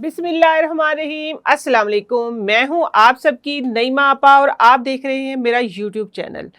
बिस्मिल्लाहिर्रहमानिर्रहीम, अस्सलाम वालेकुम। मैं हूं आप सबकी नईमा आपा और आप देख रहे हैं मेरा यूट्यूब चैनल।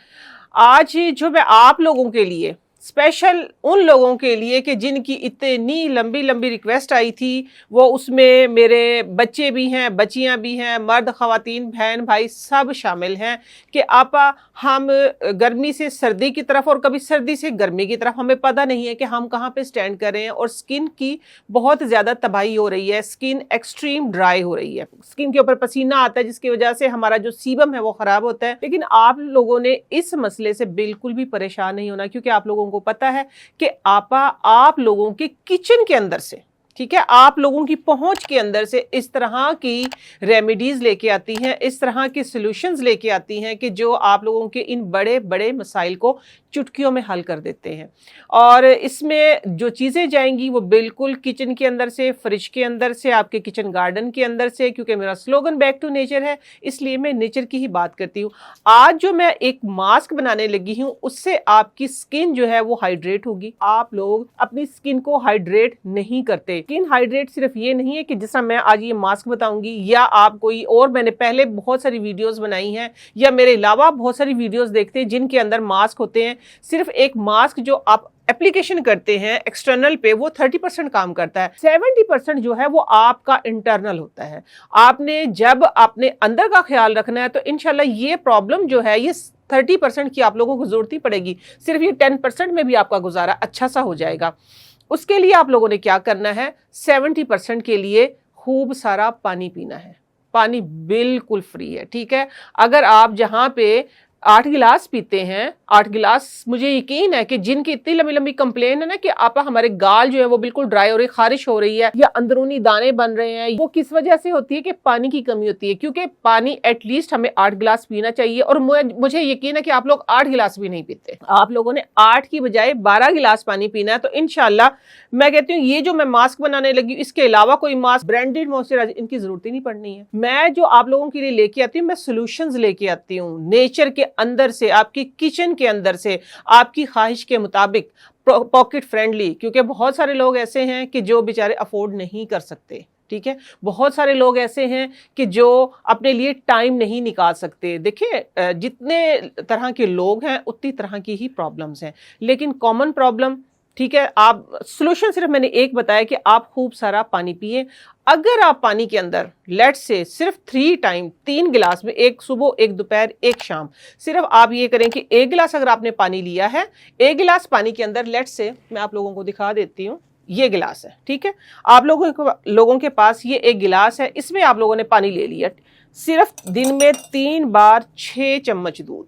आज जो मैं आप लोगों के लिए स्पेशल उन लोगों के लिए कि जिनकी इतनी लंबी लंबी रिक्वेस्ट आई थी, वो उसमें मेरे बच्चे भी हैं, बच्चियां भी हैं, मर्द ख़वातीन बहन भाई सब शामिल हैं कि आपा हम गर्मी से सर्दी की तरफ और कभी सर्दी से गर्मी की तरफ हमें पता नहीं है कि हम कहाँ पे स्टैंड कर रहे हैं। और स्किन की बहुत ज़्यादा तबाही हो रही है, स्किन एक्सट्रीम ड्राई हो रही है, स्किन के ऊपर पसीना आता है जिसकी वजह से हमारा जो सीबम है वो ख़राब होता है। लेकिन आप लोगों ने इस मसले से बिल्कुल भी परेशान नहीं होना, क्योंकि आप लोगों को पता है कि आपा आप लोगों के किचन के अंदर से, ठीक है, आप लोगों की पहुंच के अंदर से इस तरह की रेमेडीज लेके आती हैं, इस तरह के सॉल्यूशंस लेके आती हैं कि जो आप लोगों के इन बड़े बड़े मसाइल को चुटकियों में हल कर देते हैं। और इसमें जो चीज़ें जाएंगी वो बिल्कुल किचन के अंदर से, फ्रिज के अंदर से, आपके किचन गार्डन के अंदर से, क्योंकि मेरा स्लोगन बैक टू नेचर है, इसलिए मैं नेचर की ही बात करती हूँ। आज जो मैं एक मास्क बनाने लगी हूँ उससे आपकी स्किन जो है वो हाइड्रेट होगी। आप लोग अपनी स्किन को हाइड्रेट नहीं करते। स्किन हाइड्रेट सिर्फ ये नहीं है कि जिस तरह मैं आज ये मास्क बताऊंगी या आप कोई और, मैंने पहले बहुत सारी वीडियोस बनाई हैं या मेरे अलावा बहुत सारी वीडियोस देखते हैं जिनके अंदर मास्क होते हैं। सिर्फ एक मास्क जो आप एप्लीकेशन करते हैं एक्सटर्नल पे वो 30% काम करता है, 70% जो है वो आपका इंटरनल होता है। आपने जब अपने अंदर का ख्याल रखना है तो इंशाल्लाह ये प्रॉब्लम जो है ये 30% की आप लोगों को जरूरत ही पड़ेगी, सिर्फ ये 10% में भी आपका गुजारा अच्छा सा हो जाएगा। उसके लिए आप लोगों ने क्या करना है, 70% के लिए खूब सारा पानी पीना है। पानी बिल्कुल फ्री है, ठीक है। अगर आप जहां पे 8 गिलास पीते हैं, 8 गिलास, मुझे यकीन है कि जिनकी इतनी लंबी लंबी कंप्लेन है ना कि आपा हमारे गाल जो है वो बिल्कुल ड्राई हो रही है, खारिश हो रही है या अंदरूनी दाने बन रहे हैं, वो किस वजह से होती है कि पानी की कमी होती है। क्योंकि पानी एटलीस्ट हमें 8 गिलास पीना चाहिए और मुझे यकीन है कि आप लोग 8 गिलास भी नहीं पीते। आप लोगों ने 8 की बजाय 12 गिलास पानी पीना है। तो इंशाल्लाह मैं कहती हूँ ये जो मैं मास्क बनाने लगी, इसके अलावा कोई मास्क, ब्रांडेड मॉइस्चराइजर, इनकी जरूरत ही नहीं पड़नी है। मैं जो आप लोगों के लिए लेके आती हूँ, मैं सोल्यूशंस लेके आती हूँ नेचर के अंदर से, आपकी किचन के अंदर से, आपकी ख्वाहिश के मुताबिक, पॉकेट फ्रेंडली। क्योंकि बहुत सारे लोग ऐसे हैं कि जो बेचारे अफोर्ड नहीं कर सकते, ठीक है। बहुत सारे लोग ऐसे हैं कि जो अपने लिए टाइम नहीं निकाल सकते। देखिए, जितने तरह के लोग हैं उतनी तरह की ही प्रॉब्लम्स हैं, लेकिन कॉमन प्रॉब्लम, ठीक है। आप सोल्यूशन सिर्फ मैंने एक बताया कि आप खूब सारा पानी पिए। अगर आप पानी के अंदर लेट से सिर्फ 3 टाइम, 3 गिलास में, एक सुबह, एक दोपहर, एक शाम, सिर्फ आप ये करें कि 1 गिलास अगर आपने पानी लिया है, 1 गिलास पानी के अंदर लेट से, मैं आप लोगों को दिखा देती हूँ, ये गिलास है, ठीक है। आप लोगों के पास ये 1 गिलास है, इसमें आप लोगों ने पानी ले लिया। सिर्फ दिन में 3 बार 6 चम्मच दूध,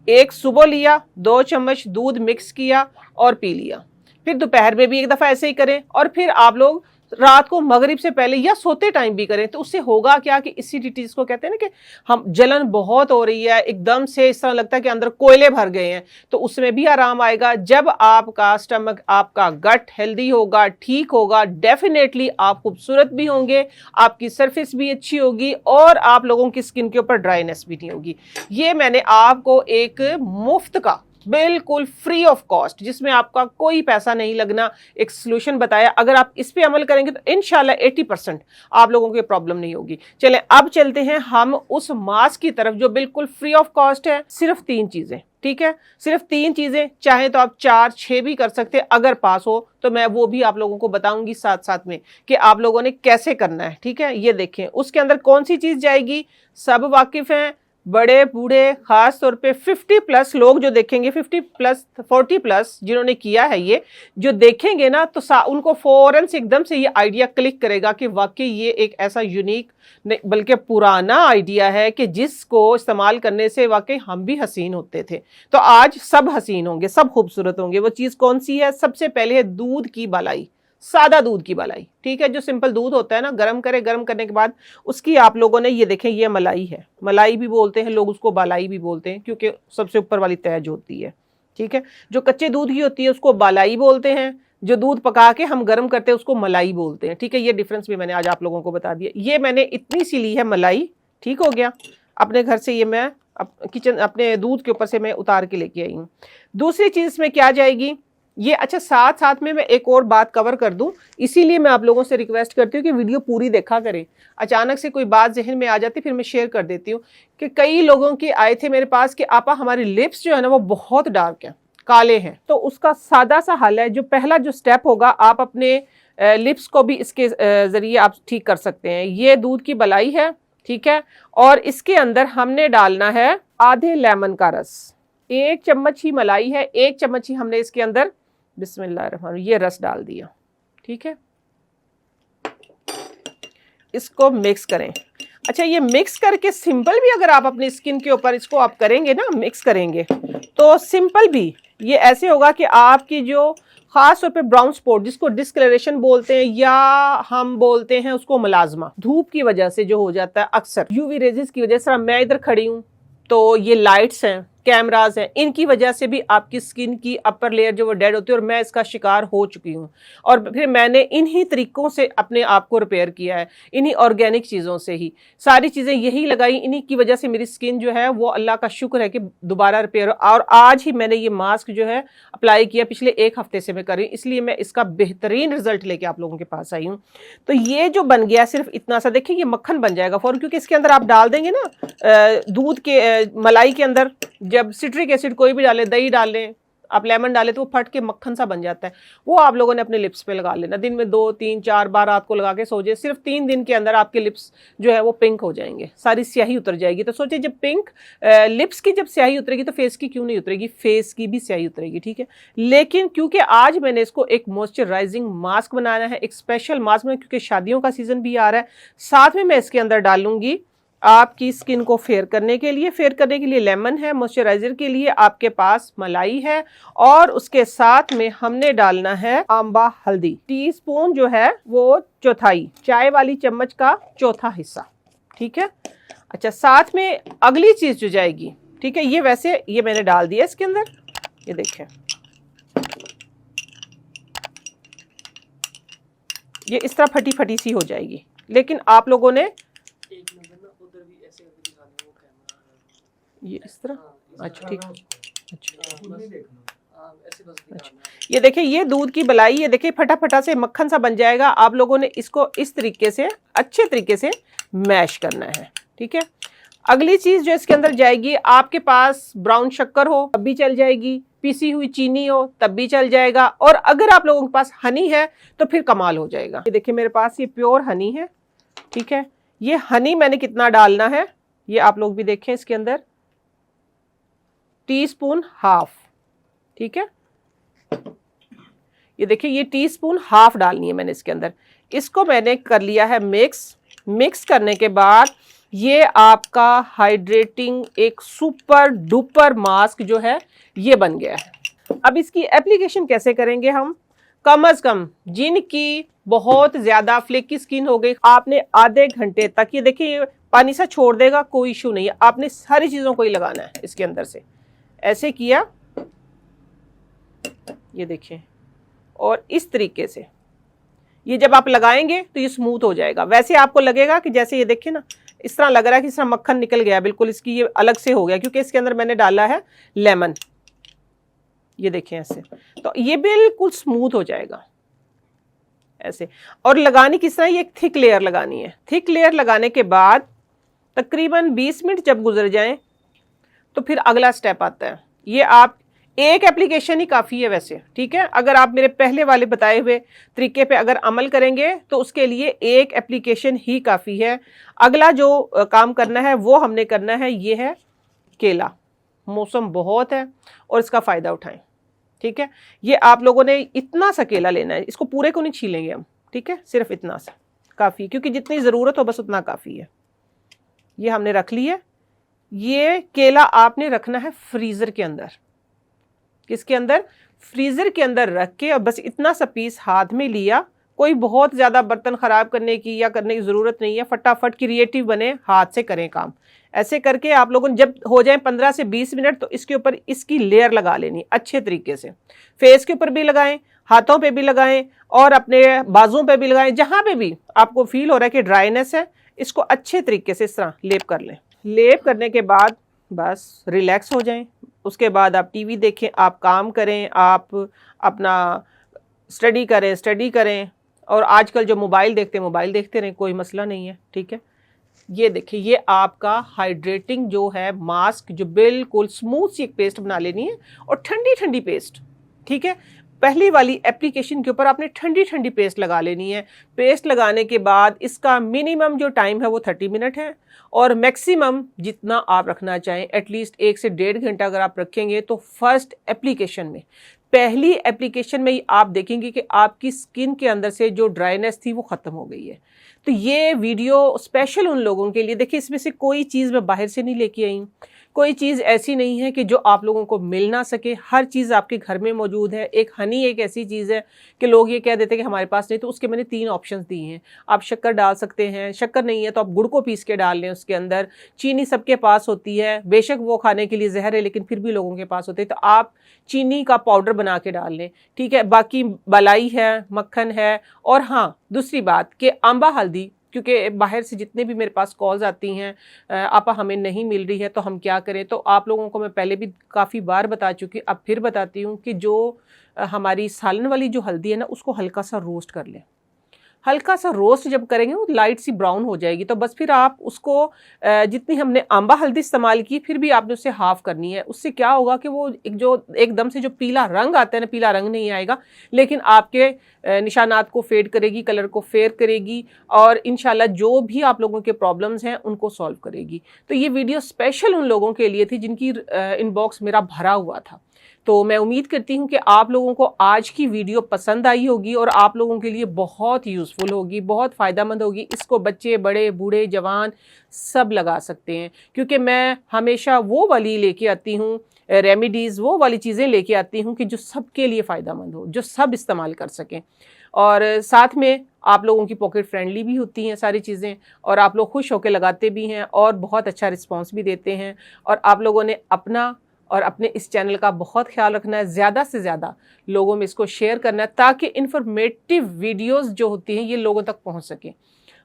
एक सुबह लिया, 2 चम्मच दूध मिक्स किया और पी लिया। फिर दोपहर में भी एक दफ़ा ऐसे ही करें और फिर आप लोग रात को मगरिब से पहले या सोते टाइम भी करें। तो उससे होगा क्या कि एसिडिटी, जिसको कहते हैं ना कि हम जलन बहुत हो रही है, एकदम से इस तरह लगता है कि अंदर कोयले भर गए हैं, तो उसमें भी आराम आएगा। जब आपका स्टमक, आपका गट हेल्दी होगा, ठीक होगा, डेफिनेटली आप खूबसूरत भी होंगे, आपकी सरफेस भी अच्छी होगी और आप लोगों की स्किन के ऊपर ड्राइनेस भी नहीं होगी। ये मैंने आपको एक मुफ्त का, बिल्कुल फ्री ऑफ कॉस्ट, जिसमें आपका कोई पैसा नहीं लगना, एक सॉल्यूशन बताया। अगर आप इस पे अमल करेंगे तो इंशाल्लाह 80% आप लोगों को प्रॉब्लम नहीं होगी। चलें अब चलते हैं हम उस मास्क की तरफ जो बिल्कुल फ्री ऑफ कॉस्ट है। सिर्फ 3 चीजें, ठीक है, सिर्फ 3 चीजें, चाहे तो आप 4, 6 भी कर सकते हैं अगर पास हो तो। मैं वो भी आप लोगों को बताऊंगी साथ साथ में कि आप लोगों ने कैसे करना है, ठीक है। ये देखें उसके अंदर कौन सी चीज जाएगी, सब वाकिफ हैं, बड़े बूढ़े, खास तौर पे 50+ लोग जो देखेंगे, 50+, 40+ जिन्होंने किया है, ये जो देखेंगे ना तो उनको फौरन से एकदम से ये आइडिया क्लिक करेगा कि वाकई ये एक ऐसा यूनिक, बल्कि पुराना आइडिया है कि जिसको इस्तेमाल करने से वाकई हम भी हसीन होते थे। तो आज सब हसीन होंगे, सब खूबसूरत होंगे। वो चीज़ कौन सी है? सबसे पहले है दूध की बालाई, सादा दूध की बालाई, ठीक है। जो सिंपल दूध होता है ना, गर्म करें, गर्म करने के बाद उसकी आप लोगों ने, ये देखें, ये मलाई है, मलाई भी बोलते हैं लोग उसको, बालाई भी बोलते हैं, क्योंकि सबसे ऊपर वाली तय जो होती है, ठीक है। जो कच्चे दूध की होती है उसको बालाई बोलते हैं, जो दूध पका के हम गर्म करते हैं उसको मलाई बोलते हैं, ठीक है। ये डिफरेंस भी मैंने आज आप लोगों को बता दिया। ये मैंने इतनी सी ली है मलाई, ठीक हो गया। अपने घर से ये मैं किचन, अपने दूध के ऊपर से मैं उतार के लेके आई हूँ। दूसरी चीज़ में क्या जाएगी, ये अच्छा, साथ साथ में मैं एक और बात कवर कर दूं, इसीलिए मैं आप लोगों से रिक्वेस्ट करती हूँ कि वीडियो पूरी देखा करें। अचानक से कोई बात जहन में आ जाती फिर मैं शेयर कर देती हूँ कि कई लोगों के आए थे मेरे पास कि आपा हमारी लिप्स जो है ना वो बहुत डार्क है, काले हैं। तो उसका सादा सा हल है, जो पहला जो स्टेप होगा, आप अपने लिप्स को भी इसके जरिए आप ठीक कर सकते हैं। ये दूध की मलाई है, ठीक है, और इसके अंदर हमने डालना है आधे लेमन का रस। 1 चम्मच ही मलाई है, 1 चम्मच ही हमने इसके अंदर बिस्मिल्लाह ये रस डाल दिया, ठीक है। इसको मिक्स करें। अच्छा, ये मिक्स करके सिंपल भी अगर आप अपनी स्किन के ऊपर इसको आप करेंगे ना, मिक्स करेंगे तो सिंपल भी ये ऐसे होगा कि आपकी जो खास तौर पे ब्राउन स्पॉट, जिसको डिस्कलरेशन बोलते हैं या हम बोलते हैं उसको मुलाजमा, धूप की वजह से जो हो जाता है अक्सर, यूवी रेजिस की वजह से। मैं इधर खड़ी हूँ तो ये लाइट्स हैं, कैमराज हैं, इनकी वजह से भी आपकी स्किन की अपर लेयर जो वो डेड होती है, और मैं इसका शिकार हो चुकी हूँ। और फिर मैंने इन्हीं तरीकों से अपने आप को रिपेयर किया है, इन्हीं ऑर्गेनिक चीज़ों से ही सारी चीज़ें यही लगाई, इन्हीं की वजह से मेरी स्किन जो है वो अल्लाह का शुक्र है कि दोबारा रिपेयर। और आज ही मैंने ये मास्क जो है अप्लाई किया, पिछले 1 हफ्ते से मैं कर रही हूँ, इसलिए मैं इसका बेहतरीन रिजल्ट लेके आप लोगों के पास आई हूँ। तो ये जो बन गया सिर्फ इतना सा, देखिए ये मक्खन बन जाएगा फौरन, क्योंकि इसके अंदर आप डाल देंगे ना दूध के मलाई के अंदर, जब सिट्रिक एसिड कोई भी डालें, दही डालें, आप लेमन डालें तो वो फट के मक्खन सा बन जाता है। वो आप लोगों ने अपने लिप्स पे लगा लेना, दिन में 2 3 4 बार रात को लगा के सो जाए। सिर्फ 3 दिन के अंदर आपके लिप्स जो है वो पिंक हो जाएंगे, सारी स्याही उतर जाएगी। तो सोचिए, जब पिंक लिप्स की जब स्याही उतरेगी तो फेस की क्यों नहीं उतरेगी, फेस की भी स्याही उतरेगी, ठीक है। लेकिन क्योंकि आज मैंने इसको एक मॉइस्चराइजिंग मास्क बनाना है, एक स्पेशल मास्क में, क्योंकि शादियों का सीजन भी आ रहा है, साथ में मैं इसके अंदर डालूंगी आपकी स्किन को फेयर करने के लिए लेमन है, मॉइस्चराइजर के लिए आपके पास मलाई है, और उसके साथ में हमने डालना है आंबा हल्दी, टीस्पून जो है वो चौथाई, चाय वाली चम्मच का चौथा हिस्सा, ठीक है। अच्छा, साथ में अगली चीज जो जाएगी, ठीक है, ये वैसे ये मैंने डाल दिया इसके अंदर, ये देखें, ये इस तरह फटी फटी सी हो जाएगी, लेकिन आप लोगों ने ये इस तरह, अच्छा ठीक, अच्छा, ये देखिए ये दूध की बलाई, ये देखिए फटाफटा से मक्खन सा बन जाएगा। आप लोगों ने इसको इस तरीके से अच्छे तरीके से मैश करना है, ठीक है। अगली चीज जो इसके अंदर जाएगी, आपके पास ब्राउन शक्कर हो तब भी चल जाएगी, पीसी हुई चीनी हो तब भी चल जाएगा, और अगर आप लोगों के पास हनी है तो फिर कमाल हो जाएगा। ये देखिए मेरे पास ये प्योर हनी है, ठीक है। ये हनी मैंने कितना डालना है ये आप लोग भी देखें, इसके अंदर टीस्पून हाफ, ठीक है। ये देखिए ये टीस्पून हाफ डालनी है मैंने इसके अंदर। इसको मैंने कर लिया है मिक्स करने के बाद ये आपका हाइड्रेटिंग एक सुपर डुपर मास्क जो है ये बन गया है। अब इसकी एप्लीकेशन कैसे करेंगे हम, कम से कम जिनकी बहुत ज्यादा फ्लेकी स्किन हो गई, आपने आधे घंटे तक, ये देखिए पानी सा छोड़ देगा, कोई इशू नहीं है, आपने सारी चीजों को ही लगाना है इसके अंदर से, ऐसे किया, ये देखिए, और इस तरीके से ये जब आप लगाएंगे तो ये स्मूथ हो जाएगा। वैसे आपको लगेगा कि जैसे ये देखिए ना, इस तरह लग रहा है कि इस तरह मक्खन निकल गया, बिल्कुल इसकी ये अलग से हो गया, क्योंकि इसके अंदर मैंने डाला है लेमन, ये देखें ऐसे, तो ये बिल्कुल स्मूथ हो जाएगा ऐसे। और लगानी किस तरह, ये एक थिक लेयर लगानी है। थिक लेयर लगाने के बाद तकरीबन 20 मिनट जब गुजर जाएं तो फिर अगला स्टेप आता है। ये आप एक एप्लीकेशन ही काफ़ी है वैसे, ठीक है। अगर आप मेरे पहले वाले बताए हुए तरीके पे अगर अमल करेंगे तो उसके लिए एक एप्लीकेशन ही काफ़ी है। अगला जो काम करना है वो हमने करना है, ये है केला, मौसम बहुत है और इसका फ़ायदा उठाएं, ठीक है। ये आप लोगों ने इतना सा केला लेना है, इसको पूरे को नहीं छीलेंगे हम, ठीक है, सिर्फ इतना सा काफ़ी, क्योंकि जितनी ज़रूरत हो बस उतना काफ़ी है। ये हमने रख लिया। ये केला आपने रखना है फ्रीज़र के अंदर, किसके अंदर, फ्रीज़र के अंदर रख के, और बस इतना सा पीस हाथ में लिया। कोई बहुत ज़्यादा बर्तन ख़राब करने की या करने की ज़रूरत नहीं है, फटाफट क्रिएटिव बने, हाथ से करें काम। ऐसे करके आप लोगों ने जब हो जाए 15 से 20 मिनट तो इसके ऊपर इसकी लेयर लगा लेनी अच्छे तरीके से। फेस के ऊपर भी लगाएं, हाथों पे भी लगाएं, और अपने बाजुओं पे भी लगाएं, जहाँ पे भी आपको फील हो रहा है कि ड्राइनेस है, इसको अच्छे तरीके से इस तरह लेप कर लें। लेप करने के बाद बस रिलैक्स हो जाएं, उसके बाद आप टीवी देखें, आप काम करें, आप अपना स्टडी करें, और आजकल जो मोबाइल देखते रहें, कोई मसला नहीं है, ठीक है। ये देखिए, ये आपका हाइड्रेटिंग जो है मास्क, जो बिल्कुल स्मूथ सी एक पेस्ट बना लेनी है, और ठंडी ठंडी पेस्ट, ठीक है। पहली वाली एप्लीकेशन के ऊपर आपने ठंडी ठंडी पेस्ट लगा लेनी है। पेस्ट लगाने के बाद इसका मिनिमम जो टाइम है वो 30 मिनट है, और मैक्सिमम जितना आप रखना चाहें, एटलीस्ट 1 से 1.5 घंटा अगर आप रखेंगे तो फर्स्ट एप्लीकेशन में, पहली एप्लीकेशन में ही आप देखेंगे कि आपकी स्किन के अंदर से जो ड्राइनेस थी वो ख़त्म हो गई है। तो ये वीडियो स्पेशल उन लोगों के लिए, देखिए इसमें से कोई चीज़ मैं बाहर से नहीं लेके आई, कोई चीज़ ऐसी नहीं है कि जो आप लोगों को मिल ना सके, हर चीज़ आपके घर में मौजूद है। एक हनी एक ऐसी चीज़ है कि लोग ये कह देते हैं कि हमारे पास नहीं, तो उसके मैंने 3 ऑप्शंस दिए हैं। आप शक्कर डाल सकते हैं, शक्कर नहीं है तो आप गुड़ को पीस के डाल लें उसके अंदर। चीनी सबके पास होती है, बेशक वो खाने के लिए जहर है लेकिन फिर भी लोगों के पास होती है, तो आप चीनी का पाउडर बना के डाल लें, ठीक है। बाकी मलाई है, मक्खन है, और हाँ दूसरी बात कि आंबा हल्दी, क्योंकि बाहर से जितने भी मेरे पास कॉल्स आती हैं, आपा हमें नहीं मिल रही है तो हम क्या करें, तो आप लोगों को मैं पहले भी काफ़ी बार बता चुकी, अब फिर बताती हूँ कि जो हमारी सालन वाली जो हल्दी है ना, उसको हल्का सा रोस्ट कर लें। हल्का सा रोस्ट जब करेंगे वो लाइट सी ब्राउन हो जाएगी, तो बस फिर आप उसको जितनी हमने आंबा हल्दी इस्तेमाल की, फिर भी आपने उससे हाफ करनी है। उससे क्या होगा कि वो जो एकदम से जो पीला रंग आता है ना, पीला रंग नहीं आएगा, लेकिन आपके निशानात को फेड करेगी, कलर को फेयर करेगी, और इंशाल्लाह जो भी आप लोगों के प्रॉब्लम्स हैं उनको सॉल्व करेगी। तो ये वीडियो स्पेशल उन लोगों के लिए थी जिनकी इनबॉक्स मेरा भरा हुआ था। तो मैं उम्मीद करती हूँ कि आप लोगों को आज की वीडियो पसंद आई होगी और आप लोगों के लिए बहुत यूज़फुल होगी, बहुत फ़ायदेमंद होगी। इसको बच्चे, बड़े, बूढ़े, जवान सब लगा सकते हैं, क्योंकि मैं हमेशा वो वाली लेके आती हूँ रेमेडीज़, वो वाली चीज़ें लेके आती हूँ कि जो सबके लिए फ़ायदेमंद हो, जो सब इस्तेमाल कर सकें, और साथ में आप लोगों की पॉकेट फ्रेंडली भी होती हैं सारी चीज़ें, और आप लोग खुश होकर लगाते भी हैं और बहुत अच्छा रिस्पॉन्स भी देते हैं। और आप लोगों ने अपना और अपने इस चैनल का बहुत ख्याल रखना है, ज़्यादा से ज़्यादा लोगों में इसको शेयर करना है, ताकि इन्फॉर्मेटिव वीडियोस जो होती हैं ये लोगों तक पहुंच सकें।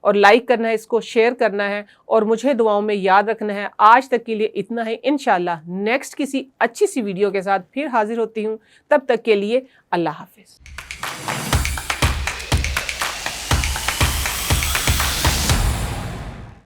और लाइक करना है, इसको शेयर करना है, और मुझे दुआओं में याद रखना है। आज तक के लिए इतना है, इंशाल्लाह नेक्स्ट किसी अच्छी सी वीडियो के साथ फिर हाजिर होती हूँ। तब तक के लिए अल्लाह हाफिज़।